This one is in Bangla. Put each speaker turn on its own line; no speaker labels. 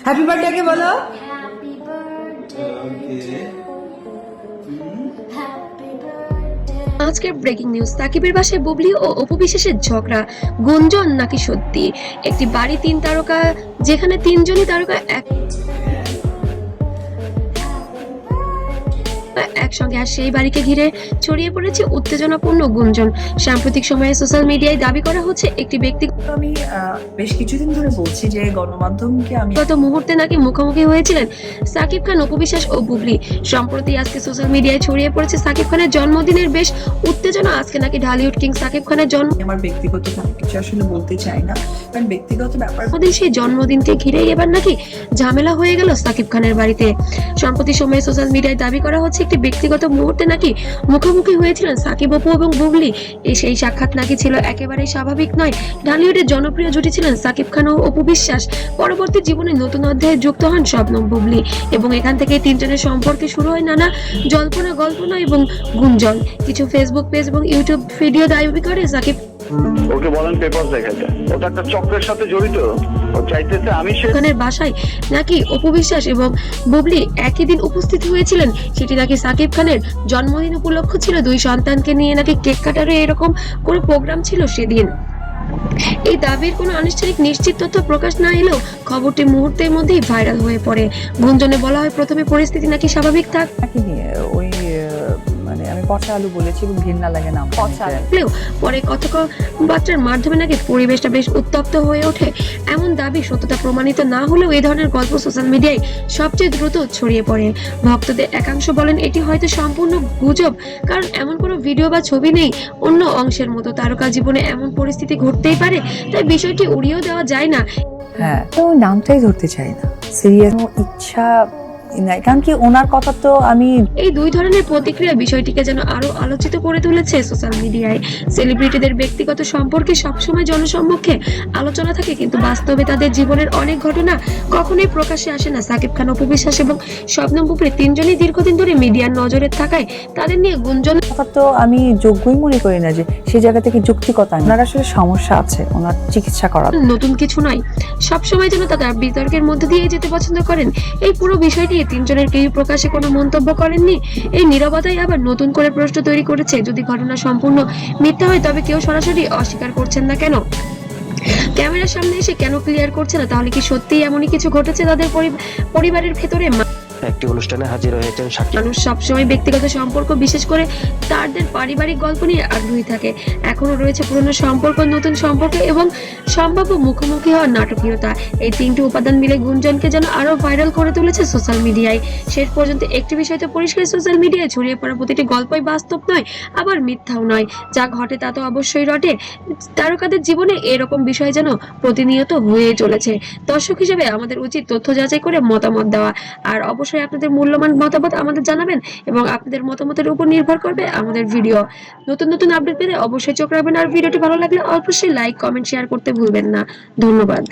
হ্যাপি বার্থডে কে বলো।
আজকের ব্রেকিং নিউজ, সাকিবের বাসায় বুবলি ও অপু বিশ্বাসের ঝগড়া, গুঞ্জন নাকি সত্যি? একটি বাড়ি তিন তারকা, যেখানে তিনজনই তারকা একসঙ্গে, আর সেই বাড়িকে ঘিরে ছড়িয়ে পড়েছে উত্তেজনাপূর্ণ গুঞ্জন। সাম্প্রতিক সময়ে সোশ্যাল মিডিয়ায় দাবি করা হচ্ছে একটি ব্যক্তিগত
আমি বেশ কিছুদিন ধরে বলছি যে গণমাধ্যমকে আমি
মুহূর্তে নাকি মুখোমুখি হয়েছিলেন সাকিব খান, অপু বিশ্বাস ও বুবলি। সম্প্রতি আজকে সোশ্যাল মিডিয়ায় ছড়িয়ে পড়েছে সাকিব খানের জন্মদিনের বেশ উত্তেজনা। আজকে নাকি ঢালিউড কিং সাকিব খানের
আমার ব্যক্তিগত কোনো কিছু আসলে বলতে চাই না, কারণ ব্যক্তিগত ব্যাপার।
জন্মদিন, সেই জন্মদিনকে ঘিরেই এবার নাকি ঝামেলা হয়ে গেল সাকিব খানের বাড়িতে। সম্প্রতি সময়ে সোশ্যাল মিডিয়ায় দাবি করা হচ্ছে একটি ব্যক্তিগত মুহূর্তে নাকি মুখোমুখি হয়েছিলেন সাকিব, অপু এবং বুবলি। সেই সাক্ষাৎ নাকি ছিল একেবারেই স্বাভাবিক নয়। ঢালিউডের জনপ্রিয় জুটি ছিলেন সাকিব খান ও অপু বিশ্বাস। পরবর্তী জীবনে নতুন অধ্যায়ে যুক্ত হন শবনম বুবলি, এবং এখান থেকে তিনজনের সম্পর্কে শুরু হয় নানা জল্পনা কল্পনা এবং গুঞ্জন। কিছু ফেসবুক পেজ এবং ইউটিউব ভিডিও দাবি করে সাকিব
ওকে বলেন পেপার দেখাতে, ওটা একটা চক্রের সাথে জড়িত। ও চাইতেছে আমি
খানের বাসায় নাকি অপু বিশ্বাস এবং বুবলি একই দিন উপস্থিত হয়েছিলেন। সেটি নাকি সাকিব খানের জন্মদিন উপলক্ষ ছিল। দুই সন্তানকে নিয়ে নাকি কেক কাটারে এরকম কোনো প্রোগ্রাম ছিল সেদিন। এই দাবির কোনো আনুষ্ঠানিক নিশ্চিত তথ্য প্রকাশ না এলেও খবরটি মুহূর্তের মধ্যেই ভাইরাল হয়ে পড়ে। গুঞ্জনে বলা হয় প্রথমে পরিস্থিতি নাকি স্বাভাবিক
নিয়ে ওই মানে আমি পচা আলু বলেছি এবং ঘৃণা লাগে না
থাকলেও পরে কথাবার্তার মাধ্যমে নাকি পরিবেশটা বেশ উত্তপ্ত হয়ে ওঠে। এমন দাবি সত্যতা প্রমাণিত না হলেও এই ধরনের গল্প সোশ্যাল মিডিয়ায় সবচেয়ে দ্রুত ছড়িয়ে পড়ে। ভক্তদের একাংশ বলেন এটি হয়তো সম্পূর্ণ গুজব, কারণ এমন কোনো ভিডিও বা ছবি নেই। অন্য অংশের মতো তারকা জীবনে এমন পরিস্থিতি ঘটতেই পারে, তাই বিষয়টি উড়িয়েও দেওয়া যায় না।
হ্যাঁ, তো নামটাই ধরতে চাই না, সিরিয়াস ইচ্ছা নাই, কারণ কি ওনার কথা তো আমি
এই দুই ধরনের প্রতিক্রিয়া বিষয়টিকে যেন আরো আলোচিত করে তুলেছে সোশ্যাল মিডিয়ায়। সেলিব্রিটিদের ব্যক্তিগত সম্পর্কে সবসময় জনসম্মুখে আলোচনা থাকে, কিন্তু বাস্তবে তাদের জীবনের অনেক ঘটনা কখনোই প্রকাশ্যে আসে না। সাকিব খান, অপু বিশ্বাস এবং শবনম বুবলি তিনজনই দীর্ঘদিন ধরে মিডিয়ার নজরে থাকায় তাদের নিয়ে গুঞ্জন
কথা তো আমি যোগ্যই মনে করি না যে সেই জায়গা থেকে যৌক্তিকতা। ওনার আসলে সমস্যা আছে, ওনার চিকিৎসা করা
নতুন কিছু নয়। সবসময় যেন তারা বিতর্কের মধ্যে দিয়ে যেতে পছন্দ করেন। এই পুরো বিষয়টি তিনজনের কেউ প্রকাশে কোনো মন্তব্য করেননি। এই নীরবতাই আবার নতুন করে প্রশ্ন তৈরি করেছে। যদি ঘটনা সম্পূর্ণ মিথ্যা হয় তবে কেউ সরাসরি অস্বীকার করছেন না কেন? ক্যামেরার সামনে এসে কেন ক্লিয়ার করছে না? তাহলে কি সত্যিই এমনই কিছু ঘটেছে তাদের পরিবারের ভেতরে?
একটি অনুষ্ঠানে হাজির হয়েছেন সাকিব।
মানুষ সবসময় ব্যক্তিগত সম্পর্ক, বিশেষ করে তাদের পারিবারিক গল্প নিয়ে আগ্রহী থাকে। এখনো রয়েছে পুরনো সম্পর্ক, নতুন সম্পর্ক এবং সম্ভাব্য মুখোমুখি হওয়ার নাটকীয়তা। এই তিনটি উপাদান মিলে গুঞ্জনকে যেন আরো ভাইরাল করে তুলেছে সোশ্যাল মিডিয়ায়। শেষ পর্যন্ত একটি বিষয় তো পরিষ্কার, সোশ্যাল মিডিয়ায় ছড়িয়ে পড়া প্রতিটি গল্পই বাস্তব নয়, আবার মিথ্যাও নয়। যা ঘটে তা তো অবশ্যই রটে। তারকাদের জীবনে এরকম বিষয় যেন প্রতিনিয়ত হয়ে চলেছে। দর্শক হিসেবে আমাদের উচিত তথ্য যাচাই করে মতামত দেওয়া। আর অবশ্যই আপনাদের মূল্যবান মতামত আমাদের জানাবেন, এবং আপনাদের মতামতের উপর নির্ভর করবে আমাদের ভিডিও। নতুন নতুন আপডেট পেতে অবশ্যই চোখ রাখবেন। আর ভিডিওটি ভালো লাগলে অবশ্যই লাইক, কমেন্ট, শেয়ার করতে ভুলবেন না। ধন্যবাদ।